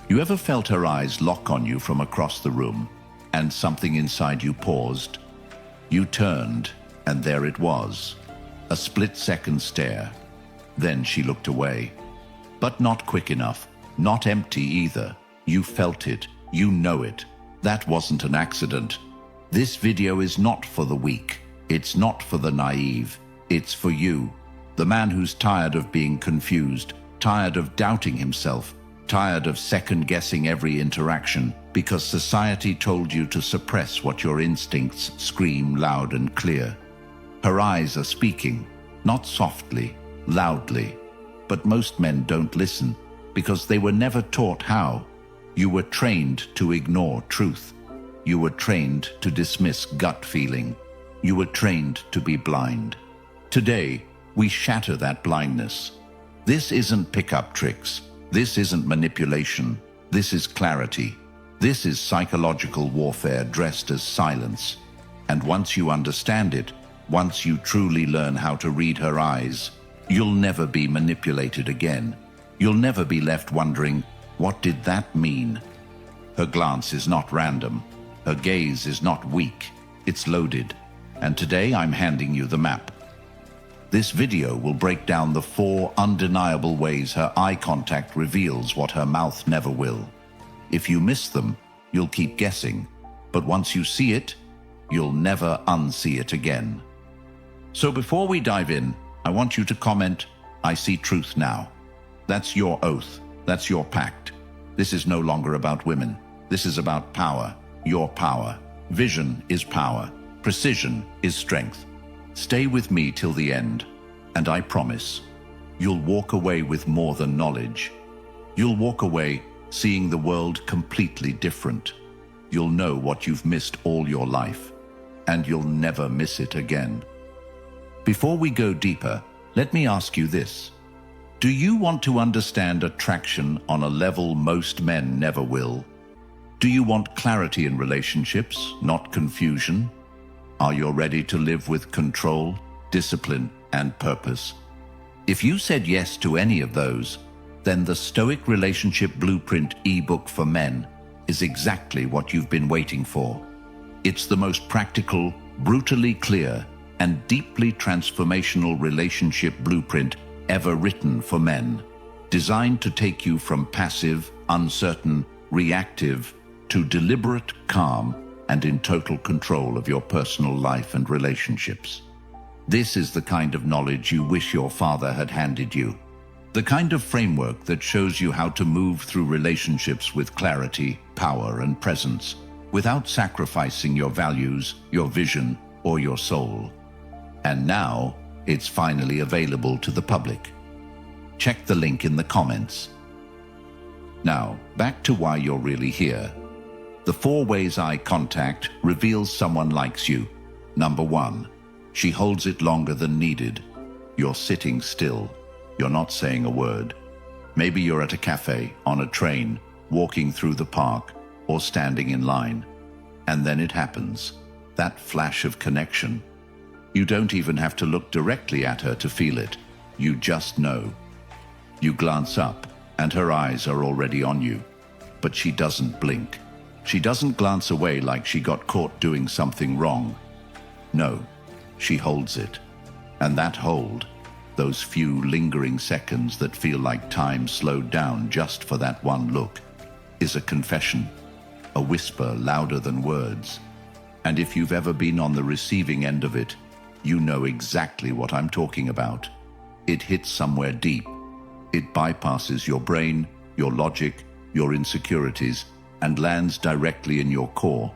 You ever felt her eyes lock on you from across the room, and something inside you paused? You turned, and there it was. A split-second stare. Then she looked away. But not quick enough, not empty either. You felt it, you know it. That wasn't an accident. This video is not for the weak. It's not for the naive. It's for you. The man who's tired of being confused, tired of doubting himself, tired of second-guessing every interaction because society told you to suppress what your instincts scream loud and clear. Her eyes are speaking, not softly, loudly. But most men don't listen because they were never taught how. You were trained to ignore truth. You were trained to dismiss gut feeling. You were trained to be blind. Today, we shatter that blindness. This isn't pickup tricks. This isn't manipulation. This is clarity. This is psychological warfare dressed as silence. And once you understand it, once you truly learn how to read her eyes, you'll never be manipulated again. You'll never be left wondering, what did that mean? Her glance is not random. Her gaze is not weak. It's loaded. And today I'm handing you the map. This video will break down the 4 undeniable ways her eye contact reveals what her mouth never will. If you miss them, you'll keep guessing. But once you see it, you'll never unsee it again. So before we dive in, I want you to comment, "I see truth now." That's your oath. That's your pact. This is no longer about women. This is about power. Your power. Vision is power. Precision is strength. Stay with me till the end, and I promise, you'll walk away with more than knowledge. You'll walk away seeing the world completely different. You'll know what you've missed all your life, and you'll never miss it again. Before we go deeper, let me ask you this. Do you want to understand attraction on a level most men never will? Do you want clarity in relationships, not confusion? Are you ready to live with control, discipline, and purpose? If you said yes to any of those, then the Stoic Relationship Blueprint ebook for men is exactly what you've been waiting for. It's the most practical, brutally clear, and deeply transformational relationship blueprint ever written for men, designed to take you from passive, uncertain, reactive to deliberate, calm, and in total control of your personal life and relationships. This is the kind of knowledge you wish your father had handed you. The kind of framework that shows you how to move through relationships with clarity, power, and presence, without sacrificing your values, your vision, or your soul. And now, it's finally available to the public. Check the link in the comments. Now, back to why you're really here. The 4 ways eye contact reveals someone likes you. Number 1, she holds it longer than needed. You're sitting still. You're not saying a word. Maybe you're at a cafe, on a train, walking through the park, or standing in line. And then it happens. That flash of connection. You don't even have to look directly at her to feel it. You just know. You glance up, and her eyes are already on you. But she doesn't blink. She doesn't glance away like she got caught doing something wrong. No, she holds it. And that hold, those few lingering seconds that feel like time slowed down just for that one look, is a confession, a whisper louder than words. And if you've ever been on the receiving end of it, you know exactly what I'm talking about. It hits somewhere deep. It bypasses your brain, your logic, your insecurities, and lands directly in your core.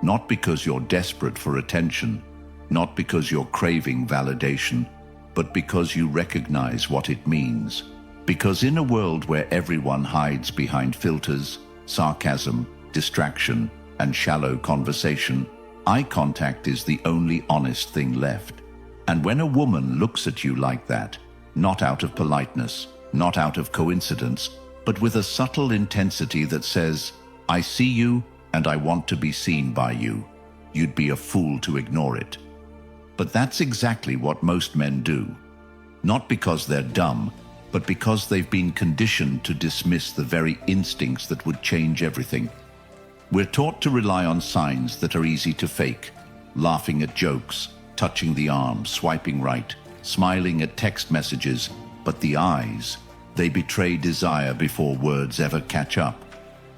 Not because you're desperate for attention, not because you're craving validation, but because you recognize what it means. Because in a world where everyone hides behind filters, sarcasm, distraction, and shallow conversation, eye contact is the only honest thing left. And when a woman looks at you like that, not out of politeness, not out of coincidence, but with a subtle intensity that says, "I see you and I want to be seen by you," you'd be a fool to ignore it. But that's exactly what most men do. Not because they're dumb, but because they've been conditioned to dismiss the very instincts that would change everything. We're taught to rely on signs that are easy to fake, laughing at jokes, touching the arm, swiping right, smiling at text messages, but the eyes, they betray desire before words ever catch up.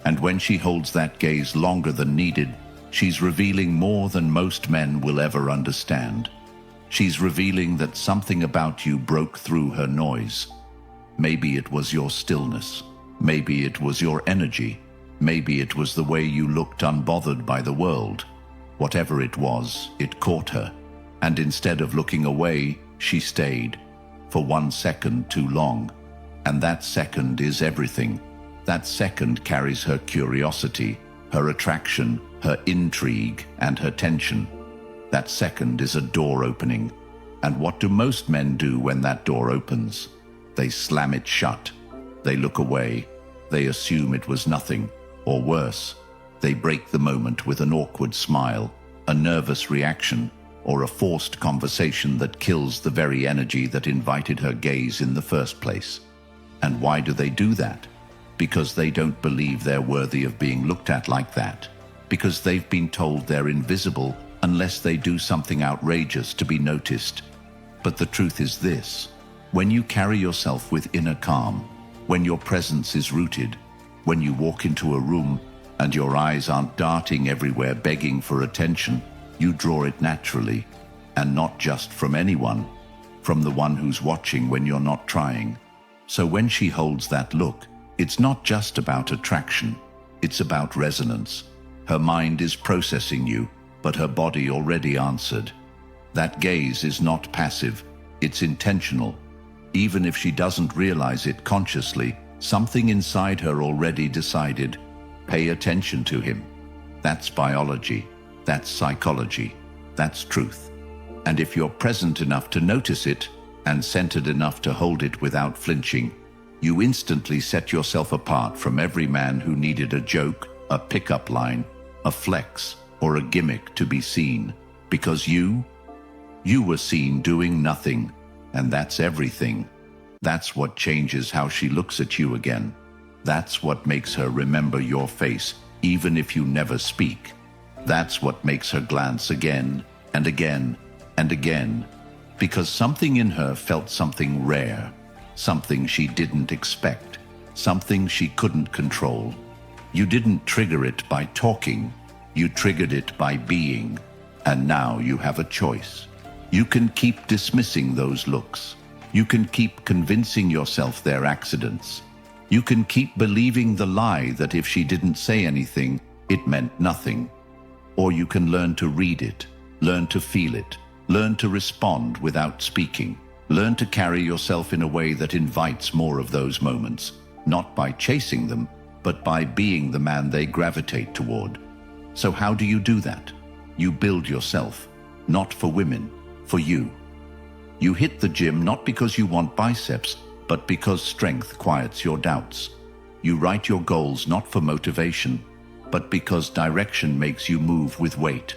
And when she holds that gaze longer than needed, she's revealing more than most men will ever understand. She's revealing that something about you broke through her noise. Maybe it was your stillness. Maybe it was your energy. Maybe it was the way you looked unbothered by the world. Whatever it was, it caught her. And instead of looking away, she stayed. For 1 second too long. And that second is everything. That second carries her curiosity, her attraction, her intrigue, and her tension. That second is a door opening. And what do most men do when that door opens? They slam it shut. They look away. They assume it was nothing. Or worse, they break the moment with an awkward smile, a nervous reaction, or a forced conversation that kills the very energy that invited her gaze in the first place. And why do they do that? Because they don't believe they're worthy of being looked at like that. Because they've been told they're invisible unless they do something outrageous to be noticed. But the truth is this: when you carry yourself with inner calm, when your presence is rooted, when you walk into a room and your eyes aren't darting everywhere begging for attention, you draw it naturally, and not just from anyone, from the one who's watching when you're not trying. So when she holds that look, it's not just about attraction, it's about resonance. Her mind is processing you, but her body already answered. That gaze is not passive, it's intentional. Even if she doesn't realize it consciously, something inside her already decided, pay attention to him. That's biology, that's psychology, that's truth. And if you're present enough to notice it, and centered enough to hold it without flinching, you instantly set yourself apart from every man who needed a joke, a pickup line, a flex, or a gimmick to be seen. Because you were seen doing nothing, and that's everything. That's what changes how she looks at you again. That's what makes her remember your face, even if you never speak. That's what makes her glance again, and again, and again. Because something in her felt something rare, something she didn't expect, something she couldn't control. You didn't trigger it by talking, you triggered it by being. And now you have a choice. You can keep dismissing those looks. You can keep convincing yourself they're accidents. You can keep believing the lie that if she didn't say anything, it meant nothing. Or you can learn to read it, learn to feel it, learn to respond without speaking, learn to carry yourself in a way that invites more of those moments, not by chasing them, but by being the man they gravitate toward. So how do you do that? You build yourself, not for women, for you. You hit the gym not because you want biceps, but because strength quiets your doubts. You write your goals not for motivation, but because direction makes you move with weight.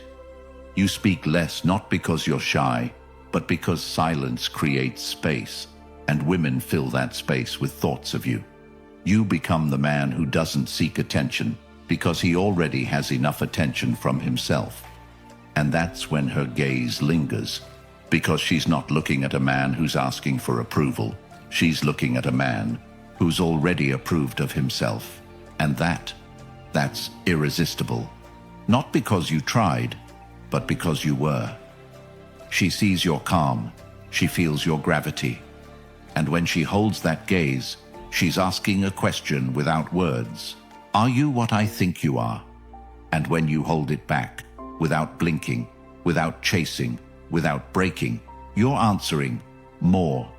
You speak less not because you're shy, but because silence creates space, and women fill that space with thoughts of you. You become the man who doesn't seek attention, because he already has enough attention from himself. And that's when her gaze lingers. Because she's not looking at a man who's asking for approval. She's looking at a man who's already approved of himself. And that's irresistible. Not because you tried, but because you were. She sees your calm. She feels your gravity. And when she holds that gaze, she's asking a question without words. Are you what I think you are? And when you hold it back, without blinking, without chasing, without breaking, you're answering more.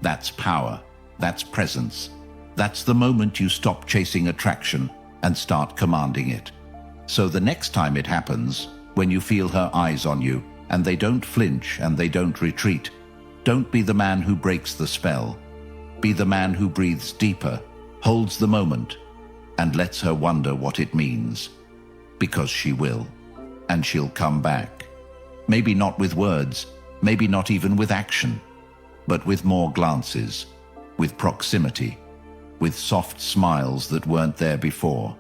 That's power. That's presence. That's the moment you stop chasing attraction and start commanding it. So the next time it happens, when you feel her eyes on you, and they don't flinch and they don't retreat, don't be the man who breaks the spell. Be the man who breathes deeper, holds the moment, and lets her wonder what it means. Because she will. And she'll come back. Maybe not with words, maybe not even with action, but with more glances, with proximity, with soft smiles that weren't there before.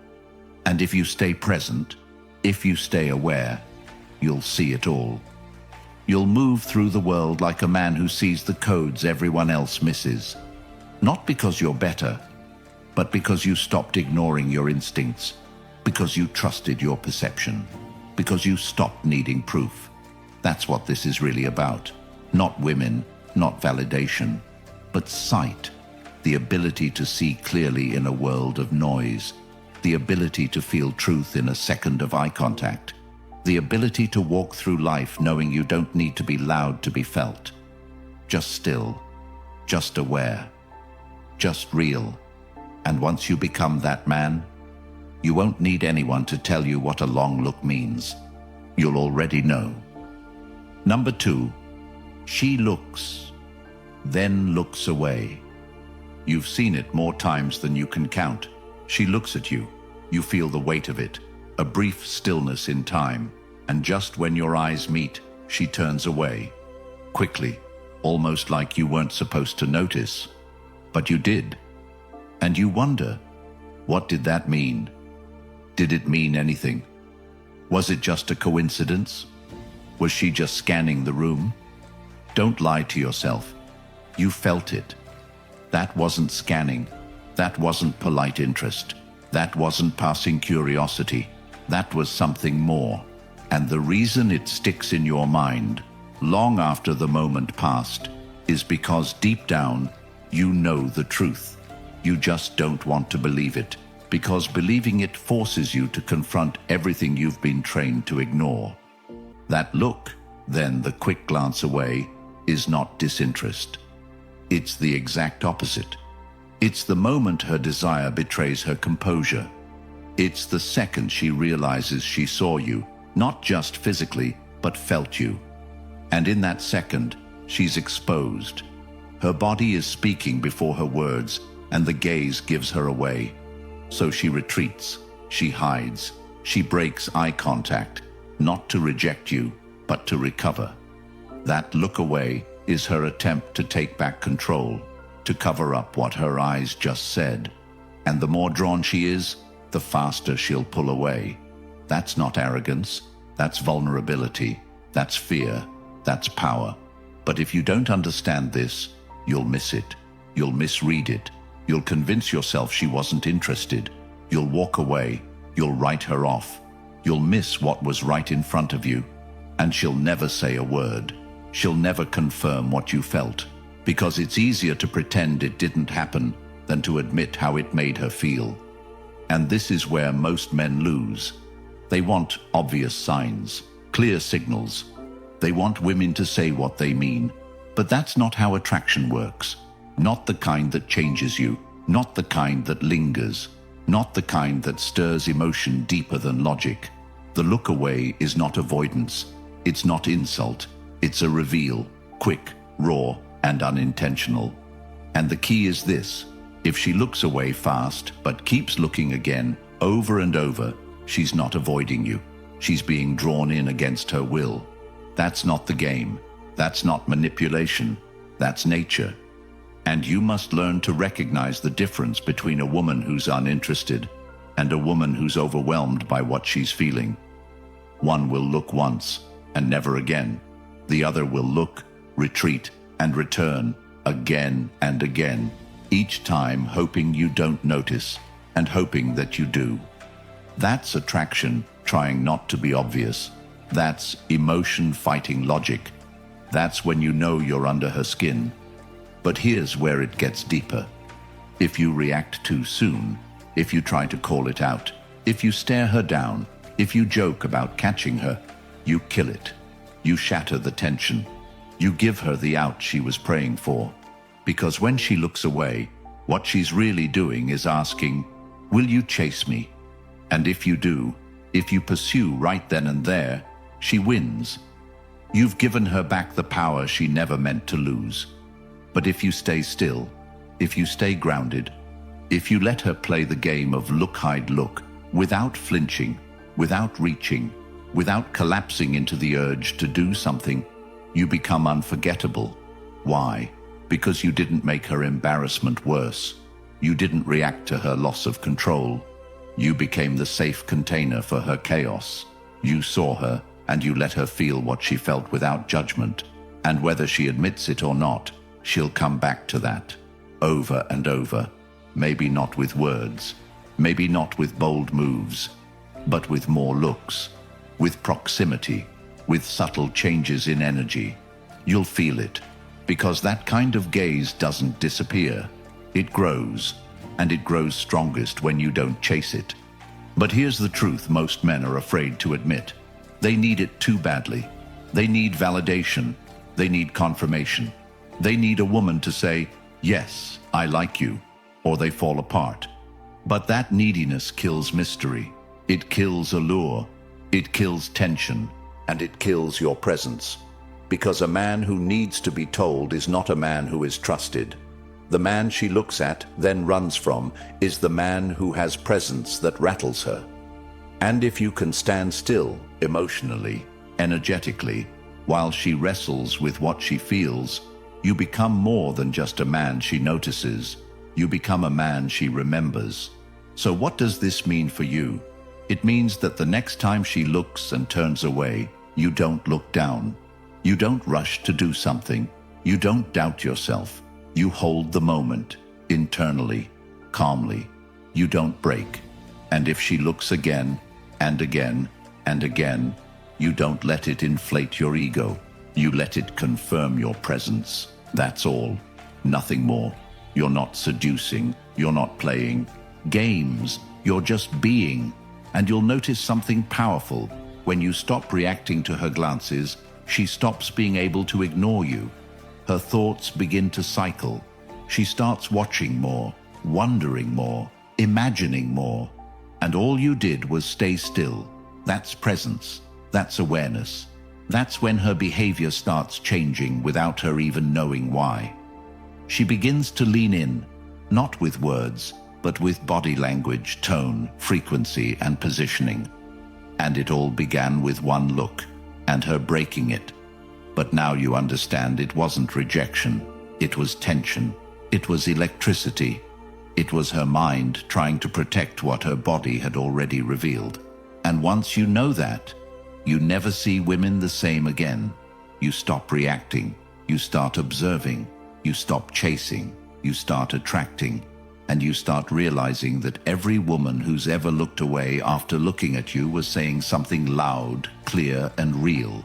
And if you stay present, if you stay aware, you'll see it all. You'll move through the world like a man who sees the codes everyone else misses. Not because you're better, but because you stopped ignoring your instincts, because you trusted your perception, because you stopped needing proof. That's what this is really about. Not women, not validation, but sight. The ability to see clearly in a world of noise. The ability to feel truth in a second of eye contact. The ability to walk through life knowing you don't need to be loud to be felt. Just still, just aware, just real. And once you become that man, you won't need anyone to tell you what a long look means. You'll already know. Number 2, she looks, then looks away. You've seen it more times than you can count. She looks at you. You feel the weight of it, a brief stillness in time, and just when your eyes meet, she turns away. Quickly, almost like you weren't supposed to notice. But you did. And you wonder, what did that mean? Did it mean anything? Was it just a coincidence? Was she just scanning the room? Don't lie to yourself. You felt it. That wasn't scanning. That wasn't polite interest. That wasn't passing curiosity. That was something more. And the reason it sticks in your mind, long after the moment passed, is because deep down, you know the truth. You just don't want to believe it, because believing it forces you to confront everything you've been trained to ignore. That look, then the quick glance away, is not disinterest. It's the exact opposite. It's the moment her desire betrays her composure. It's the second she realizes she saw you, not just physically, but felt you. And in that second, she's exposed. Her body is speaking before her words, and the gaze gives her away. So she retreats, she hides, she breaks eye contact, not to reject you, but to recover. That look away is her attempt to take back control, to cover up what her eyes just said. And the more drawn she is, the faster she'll pull away. That's not arrogance, that's vulnerability, that's fear, that's power. But if you don't understand this, you'll miss it. You'll misread it. You'll convince yourself she wasn't interested. You'll walk away. You'll write her off. You'll miss what was right in front of you. And she'll never say a word. She'll never confirm what you felt, because it's easier to pretend it didn't happen than to admit how it made her feel. And this is where most men lose. They want obvious signs, clear signals. They want women to say what they mean. But that's not how attraction works. Not the kind that changes you, not the kind that lingers, not the kind that stirs emotion deeper than logic. The look away is not avoidance. It's not insult. It's a reveal, quick, raw, and unintentional. And the key is this: if she looks away fast, but keeps looking again, over and over, she's not avoiding you. She's being drawn in against her will. That's not the game. That's not manipulation. That's nature. And you must learn to recognize the difference between a woman who's uninterested and a woman who's overwhelmed by what she's feeling. One will look once and never again. The other will look, retreat, and return again and again, each time hoping you don't notice and hoping that you do. That's attraction trying not to be obvious. That's emotion fighting logic. That's when you know you're under her skin. But here's where it gets deeper. If you react too soon, if you try to call it out, if you stare her down, if you joke about catching her, you kill it. You shatter the tension. You give her the out she was praying for. Because when she looks away, what she's really doing is asking, will you chase me? And if you do, if you pursue right then and there, she wins. You've given her back the power she never meant to lose. But if you stay still, if you stay grounded, if you let her play the game of look, hide, look, without flinching, without reaching, without collapsing into the urge to do something, you become unforgettable. Why? because you didn't make her embarrassment worse. You didn't react to her loss of control. You became the safe container for her chaos. You saw her, and you let her feel what she felt without judgment. And whether she admits it or not, she'll come back to that, over and over. Maybe not with words, maybe not with bold moves, but with more looks, with proximity, with subtle changes in energy. You'll feel it, because that kind of gaze doesn't disappear. It grows, and it grows strongest when you don't chase it. But here's the truth most men are afraid to admit. They need it too badly. They need validation. They need confirmation. They need a woman to say, "Yes, I like you," or they fall apart. But that neediness kills mystery. It kills allure. It kills tension. And it kills your presence. Because a man who needs to be told is not a man who is trusted. The man she looks at, then runs from, is the man who has presence that rattles her. And if you can stand still, emotionally, energetically, while she wrestles with what she feels, you become more than just a man she notices. You become a man she remembers. So what does this mean for you? It means that the next time she looks and turns away, you don't look down. You don't rush to do something. You don't doubt yourself. You hold the moment, internally, calmly. You don't break. And if she looks again, and again, and again, you don't let it inflate your ego. You let it confirm your presence. That's all. Nothing more. You're not seducing. You're not playing games. You're just being. And you'll notice something powerful. When you stop reacting to her glances, she stops being able to ignore you. Her thoughts begin to cycle. She starts watching more, wondering more, imagining more. And all you did was stay still. That's presence. That's awareness. That's when her behavior starts changing without her even knowing why. She begins to lean in, not with words, but with body language, tone, frequency, and positioning. And it all began with one look, and her breaking it. But now you understand it wasn't rejection. It was tension. It was electricity. It was her mind trying to protect what her body had already revealed. And once you know that, you never see women the same again. You stop reacting. You start observing. You stop chasing. You start attracting. And you start realizing that every woman who's ever looked away after looking at you was saying something loud, clear, and real.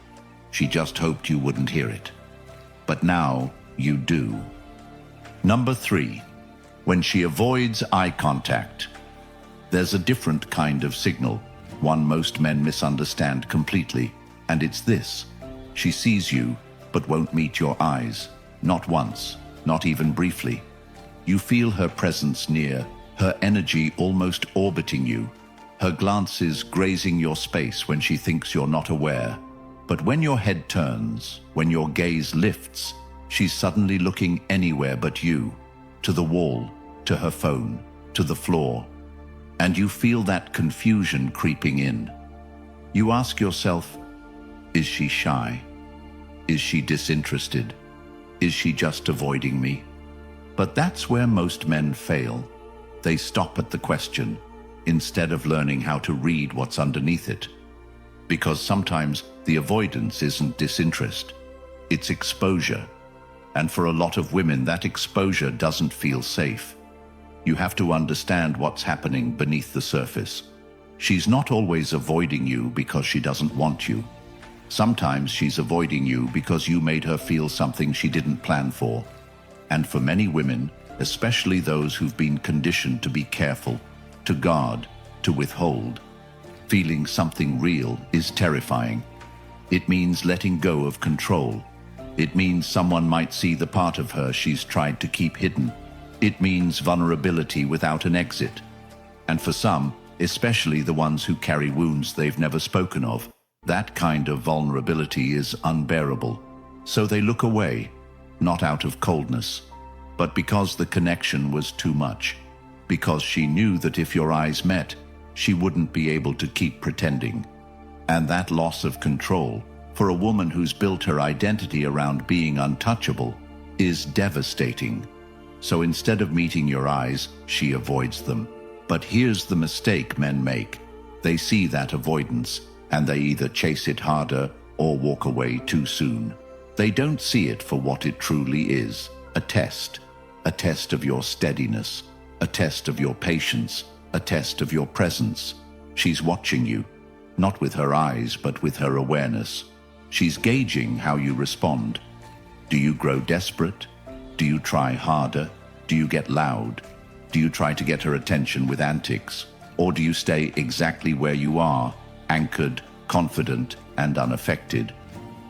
She just hoped you wouldn't hear it. But now you do. Number 3, when she avoids eye contact. There's a different kind of signal, one most men misunderstand completely, and it's this. She sees you, but won't meet your eyes. Not once, not even briefly. You feel her presence near, her energy almost orbiting you, her glances grazing your space when she thinks you're not aware. But when your head turns, when your gaze lifts, she's suddenly looking anywhere but you, to the wall, to her phone, to the floor. And you feel that confusion creeping in. You ask yourself, is she shy? Is she disinterested? Is she just avoiding me? But that's where most men fail. They stop at the question, instead of learning how to read what's underneath it. Because sometimes the avoidance isn't disinterest, it's exposure. And for a lot of women, that exposure doesn't feel safe. You have to understand what's happening beneath the surface. She's not always avoiding you because she doesn't want you. Sometimes she's avoiding you because you made her feel something she didn't plan for. And for many women, especially those who've been conditioned to be careful, to guard, to withhold, feeling something real is terrifying. It means letting go of control. It means someone might see the part of her she's tried to keep hidden. It means vulnerability without an exit. And for some, especially the ones who carry wounds they've never spoken of, that kind of vulnerability is unbearable. So they look away, not out of coldness, but because the connection was too much. Because she knew that if your eyes met, she wouldn't be able to keep pretending. And that loss of control, for a woman who's built her identity around being untouchable, is devastating. So instead of meeting your eyes, she avoids them. But here's the mistake men make. They see that avoidance, and they either chase it harder or walk away too soon. They don't see it for what it truly is, a test of your steadiness, a test of your patience, a test of your presence. She's watching you, not with her eyes, but with her awareness. She's gauging how you respond. Do you grow desperate? Do you try harder? Do you get loud? Do you try to get her attention with antics? Or do you stay exactly where you are, anchored, confident, and unaffected?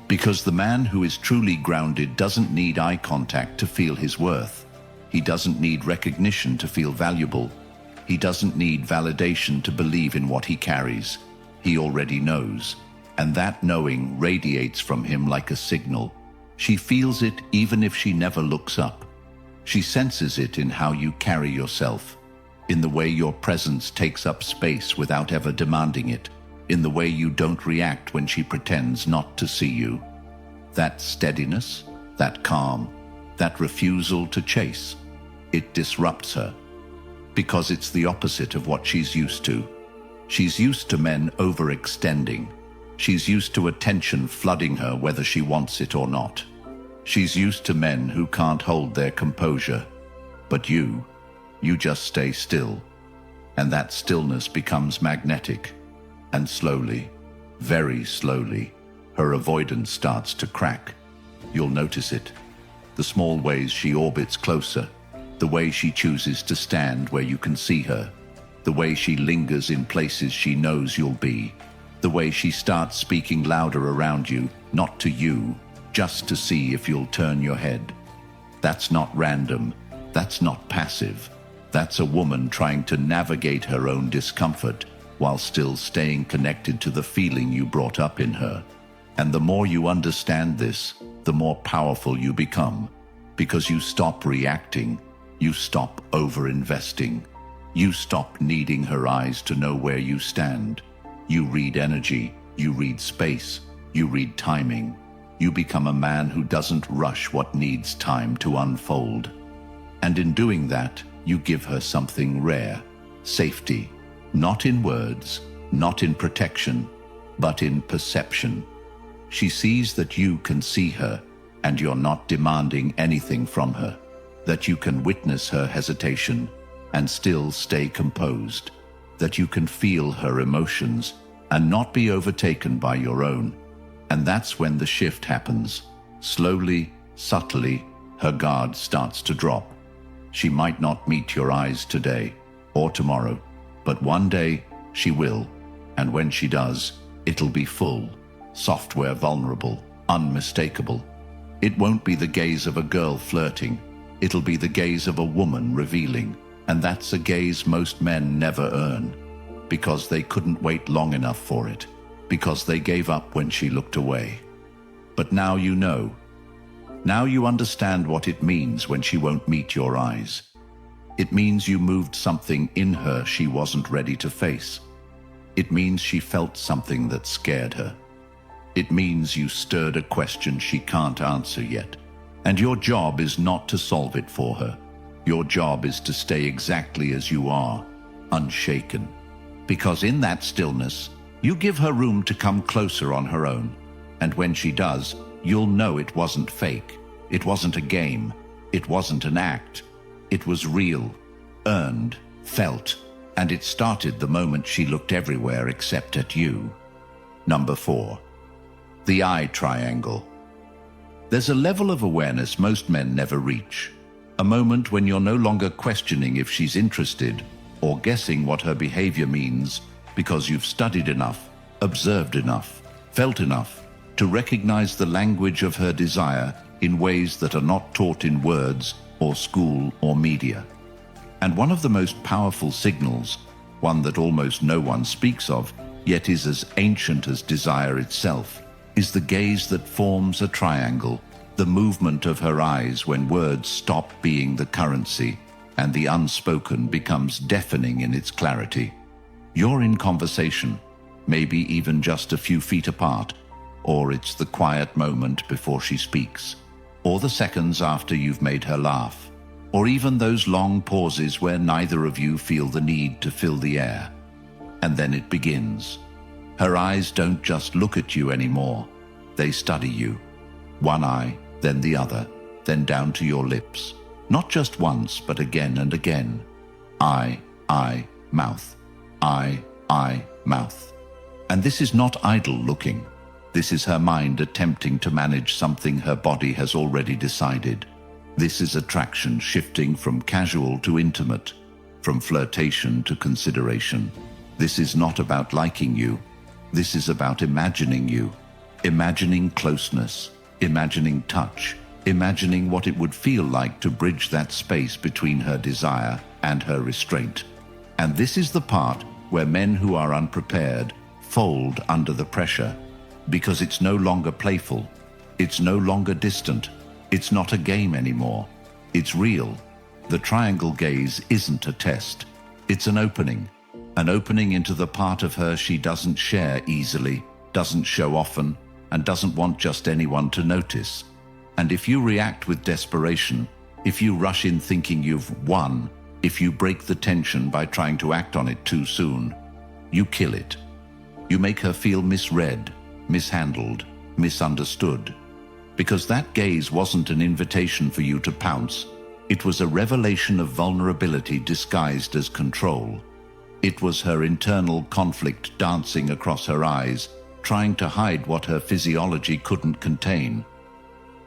Because the man who is truly grounded doesn't need eye contact to feel his worth. He doesn't need recognition to feel valuable. He doesn't need validation to believe in what he carries. He already knows, and that knowing radiates from him like a signal. She feels it even if she never looks up. She senses it in how you carry yourself, in the way your presence takes up space without ever demanding it, in the way you don't react when she pretends not to see you. That steadiness, that calm, that refusal to chase, it disrupts her. Because it's the opposite of what she's used to. She's used to men overextending. She's used to attention flooding her whether she wants it or not. She's used to men who can't hold their composure. But you just stay still. And that stillness becomes magnetic. And slowly, very slowly, her avoidance starts to crack. You'll notice it. The small ways she orbits closer, the way she chooses to stand where you can see her, the way she lingers in places she knows you'll be, the way she starts speaking louder around you, not to you, just to see if you'll turn your head. That's not random. That's not passive. That's a woman trying to navigate her own discomfort while still staying connected to the feeling you brought up in her. And the more you understand this, the more powerful you become, because you stop reacting, you stop over-investing, you stop needing her eyes to know where you stand. You read energy, you read space, you read timing. You become a man who doesn't rush what needs time to unfold. And in doing that, you give her something rare, safety, not in words, not in protection, but in perception. She sees that you can see her, and you're not demanding anything from her, that you can witness her hesitation and still stay composed, that you can feel her emotions and not be overtaken by your own. And that's when the shift happens. Slowly, subtly, her guard starts to drop. She might not meet your eyes today or tomorrow, but one day she will. And when she does, it'll be full, software vulnerable, unmistakable. It won't be the gaze of a girl flirting. It'll be the gaze of a woman revealing. And that's a gaze most men never earn, because they couldn't wait long enough for it, because they gave up when she looked away. But now you know. Now you understand what it means when she won't meet your eyes. It means you moved something in her she wasn't ready to face. It means she felt something that scared her. It means you stirred a question she can't answer yet. And your job is not to solve it for her. Your job is to stay exactly as you are, unshaken. Because in that stillness, you give her room to come closer on her own. And when she does, you'll know it wasn't fake. It wasn't a game. It wasn't an act. It was real, earned, felt, and it started the moment she looked everywhere except at you. Number 4. The eye triangle. There's a level of awareness most men never reach. A moment when you're no longer questioning if she's interested or guessing what her behavior means, because you've studied enough, observed enough, felt enough to recognize the language of her desire in ways that are not taught in words or school or media. And one of the most powerful signals, one that almost no one speaks of, yet is as ancient as desire itself, is the gaze that forms a triangle, the movement of her eyes when words stop being the currency and the unspoken becomes deafening in its clarity. You're in conversation, maybe even just a few feet apart, or it's the quiet moment before she speaks. or the seconds after you've made her laugh, or even those long pauses where neither of you feel the need to fill the air. And then it begins. Her eyes don't just look at you anymore. They study you. One eye, then the other, then down to your lips. Not just once, but again and again. Eye, mouth. Eye, mouth. And this is not idle looking. This is her mind attempting to manage something her body has already decided. This is attraction shifting from casual to intimate, from flirtation to consideration. This is not about liking you. This is about imagining you. Imagining closeness, imagining touch, imagining what it would feel like to bridge that space between her desire and her restraint. And this is the part where men who are unprepared fold under the pressure, because it's no longer playful, it's no longer distant, it's not a game anymore, it's real. The triangle gaze isn't a test, it's an opening into the part of her she doesn't share easily, doesn't show often, and doesn't want just anyone to notice. And if you react with desperation, if you rush in thinking you've won, if you break the tension by trying to act on it too soon, you kill it. You make her feel misread, mishandled, misunderstood. Because that gaze wasn't an invitation for you to pounce. It was a revelation of vulnerability disguised as control. It was her internal conflict dancing across her eyes, trying to hide what her physiology couldn't contain.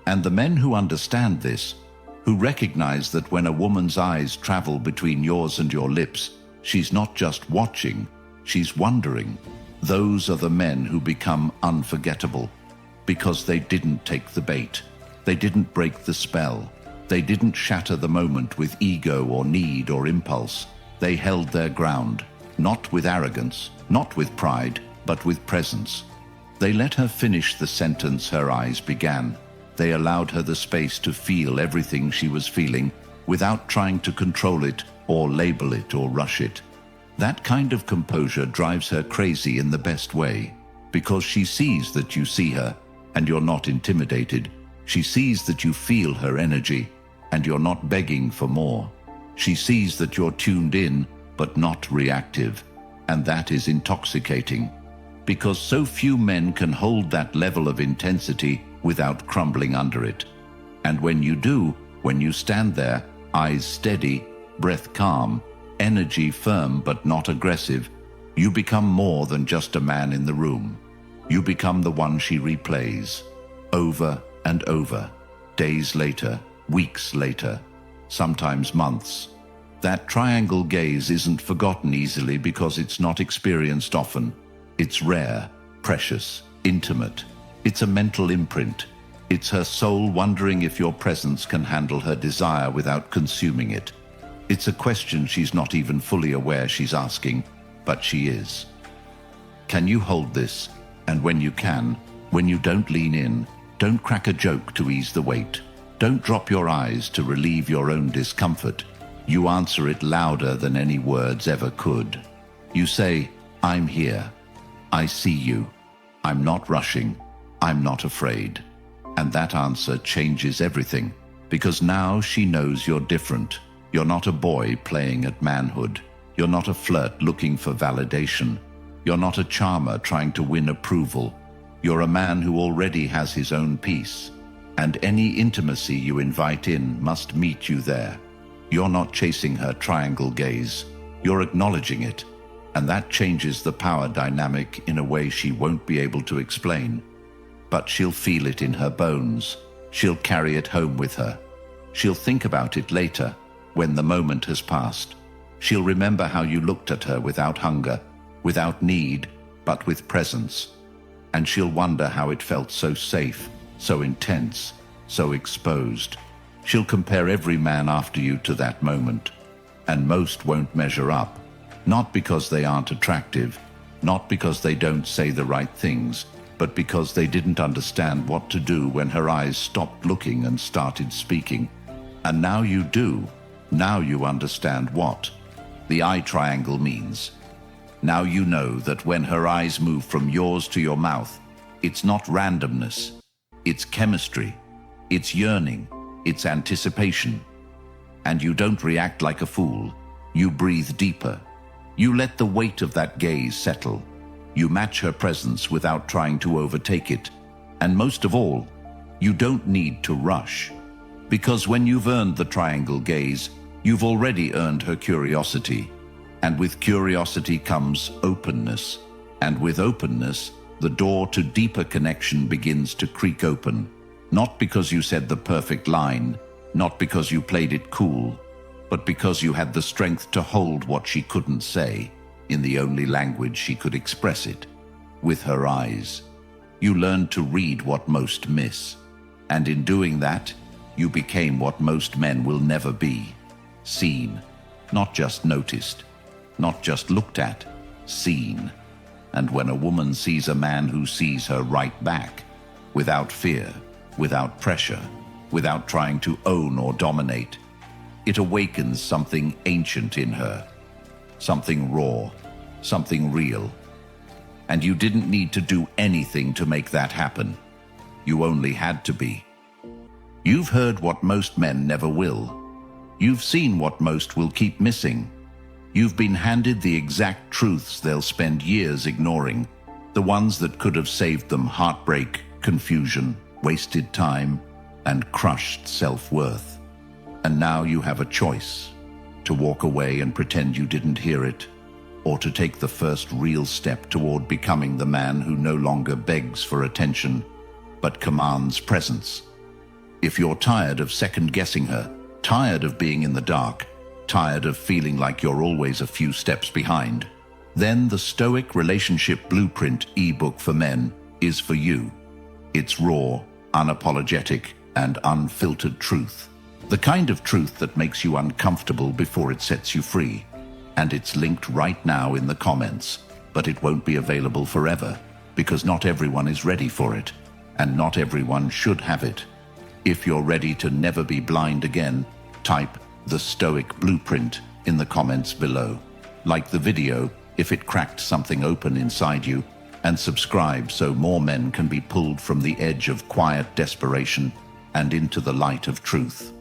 And the men who understand this, who recognize that when a woman's eyes travel between yours and your lips, she's not just watching, she's wondering. Those are the men who become unforgettable, because they didn't take the bait. They didn't break the spell. They didn't shatter the moment with ego or need or impulse. They held their ground, not with arrogance, not with pride, but with presence. They let her finish the sentence her eyes began. They allowed her the space to feel everything she was feeling without trying to control it or label it or rush it. That kind of composure drives her crazy in the best way, because she sees that you see her and you're not intimidated. She sees that you feel her energy and you're not begging for more. She sees that you're tuned in but not reactive, and that is intoxicating, because so few men can hold that level of intensity without crumbling under it. And when you do, when you stand there, eyes steady, breath calm, energy firm but not aggressive, you become more than just a man in the room. You become the one she replays, over and over, days later, weeks later, sometimes months. That triangle gaze isn't forgotten easily because it's not experienced often. It's rare, precious, intimate. It's a mental imprint. It's her soul wondering if your presence can handle her desire without consuming it. It's a question she's not even fully aware she's asking, but she is. Can you hold this? And when you can, when you don't lean in, don't crack a joke to ease the weight. Don't drop your eyes to relieve your own discomfort. You answer it louder than any words ever could. You say, I'm here. I see you. I'm not rushing. I'm not afraid. And that answer changes everything, because now she knows you're different. You're not a boy playing at manhood. You're not a flirt looking for validation. You're not a charmer trying to win approval. You're a man who already has his own peace, and any intimacy you invite in must meet you there. You're not chasing her triangle gaze. You're acknowledging it, and that changes the power dynamic in a way she won't be able to explain. But she'll feel it in her bones. She'll carry it home with her. She'll think about it later, when the moment has passed. She'll remember how you looked at her without hunger, without need, but with presence. And she'll wonder how it felt so safe, so intense, so exposed. She'll compare every man after you to that moment. And most won't measure up. Not because they aren't attractive, not because they don't say the right things, but because they didn't understand what to do when her eyes stopped looking and started speaking. And now you do. Now you understand what the eye triangle means. Now you know that when her eyes move from yours to your mouth, it's not randomness, it's chemistry. It's yearning, it's anticipation. And you don't react like a fool. You breathe deeper. You let the weight of that gaze settle. You match her presence without trying to overtake it. And most of all, you don't need to rush. Because when you've earned the triangle gaze, you've already earned her curiosity. And with curiosity comes openness. And with openness, the door to deeper connection begins to creak open. Not because you said the perfect line, not because you played it cool, but because you had the strength to hold what she couldn't say in the only language she could express it, with her eyes. You learned to read what most miss. And in doing that, you became what most men will never be. Seen, not just noticed, not just looked at, seen. And when a woman sees a man who sees her right back, without fear, without pressure, without trying to own or dominate, it awakens something ancient in her, something raw, something real. And you didn't need to do anything to make that happen. You only had to be. You've heard what most men never will. You've seen what most will keep missing. You've been handed the exact truths they'll spend years ignoring, the ones that could have saved them heartbreak, confusion, wasted time, and crushed self-worth. And now you have a choice, to walk away and pretend you didn't hear it, or to take the first real step toward becoming the man who no longer begs for attention, but commands presence. If you're tired of second-guessing her, tired of being in the dark, tired of feeling like you're always a few steps behind, then the Stoic Relationship Blueprint ebook for men is for you. It's raw, unapologetic, and unfiltered truth. The kind of truth that makes you uncomfortable before it sets you free. And it's linked right now in the comments, but it won't be available forever, because not everyone is ready for it, and not everyone should have it. If you're ready to never be blind again, type the Stoic Blueprint in the comments below. Like the video if it cracked something open inside you, and subscribe so more men can be pulled from the edge of quiet desperation and into the light of truth.